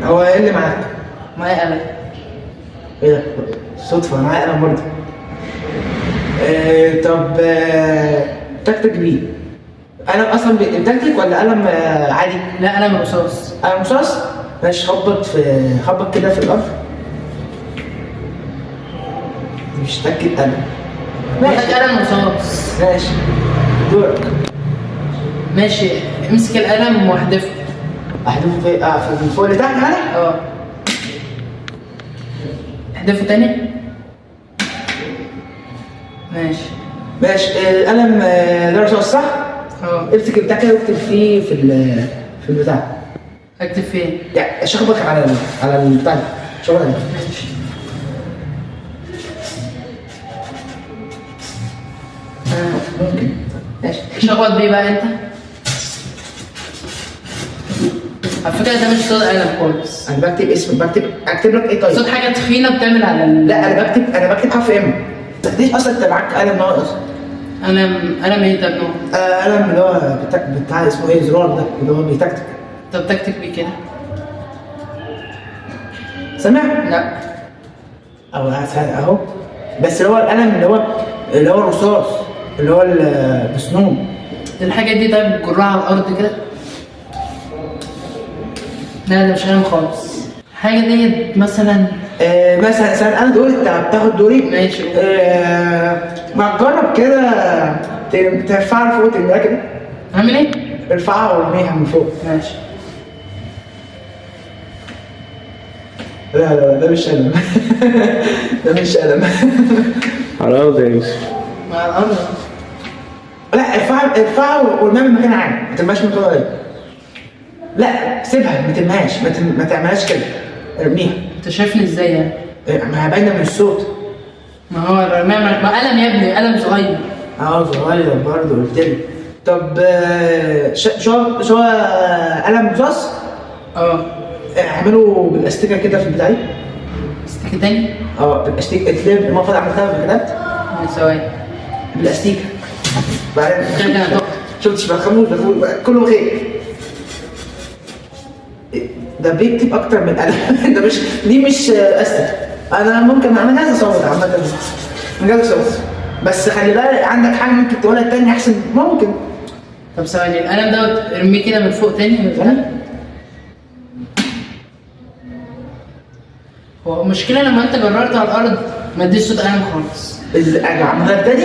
هو ايه اللي معاك؟ معايا قلم. ايه ده؟ صدفة معايا قلم برضه. طب تكتك بيه قلم اصلا بتكتك ولا قلم عادي؟ لا قلم رصاص. قلم رصاص؟ ماشي، خبط كده في الارض. مش تاكد قلم. محتاج قلم رصاص. ماشي دورك. ماشي، امسك القلم واحدفه. احذفه في فوق اللي تحت يعني؟ اه. احدفه تاني. ماشي. ماشي، القلم ده رصاص صح؟ اه. امسك البتاع كده واكتب فيه في البتاع. اكتب فين؟ يعني شخبط على البتاع ده. شخبط عليه. ماشي. ممكن. ماشي. شخبط بيه بقى انت. على فكرة ده مش صوت قلم خالص. انا بكتب اسم، اكتب لك ايه طيب؟ صوت حاجة تخينة بتعمل على لا انا بكتب حرف ام. ما تاخديش اصلا، انت معاك قلم ناقص. قلم ايه ده نوع؟ قلم اللي هو بتاع اسمه ايه، زرار ده اللي هو بيتكتك. طب تكتب بيه كده. سامع؟ لا. او اهو. بس اللي هو القلم اللي هو الرصاص اللي هو المسنون. الحاجة دي طيب جرها على الأرض كده. لا ده مش قلم خالص. حاجة ديت مثلا. مثلا انا دوري، انت بتاخد دوري. ماشي. ما تجرب كده ترفعها لفوق ترميها كده. اعمل ايه؟ ارفعها وارميها من فوق. ماشي. لا ده مش قلم. ده مش قلم. على الأرض يا يوسف. مع الأرض. لا ارفعها وارميها من مكان عام، ما ترميهاش من طول. لا سيبها، ما ترميهاش، ما تعملهاش كده، ارميها. انت شايفني ازاي يعني؟ ما هي باينه من الصوت. ما هو ما قلم يا ابني، قلم صغير. صغير برضه قلت لي. طب شو قلم رصاص؟ اه. اعمله بالاستيكه كده في البتاع دي. استيكة تاني؟ بالاستيكه الكليب المفروض عملتها كتبت. من ثواني. بالاستيكه. بعدين كده انا تقف. شفتش بقى، خمول كله خير. ده بيكتب اكتر من قلم. ده دي مش استك. انا ممكن انا جاهز اصوت عامه. انا جاهز اصوت، بس خلي بالك عندك حاجه ممكن تقولها تاني احسن. ممكن. طب ثواني، القلم دوت ارميه كده من فوق تاني من فوق. هو المشكلة لما انت جررت على الأرض ما اديش صوت قلم خالص. عملها تاني؟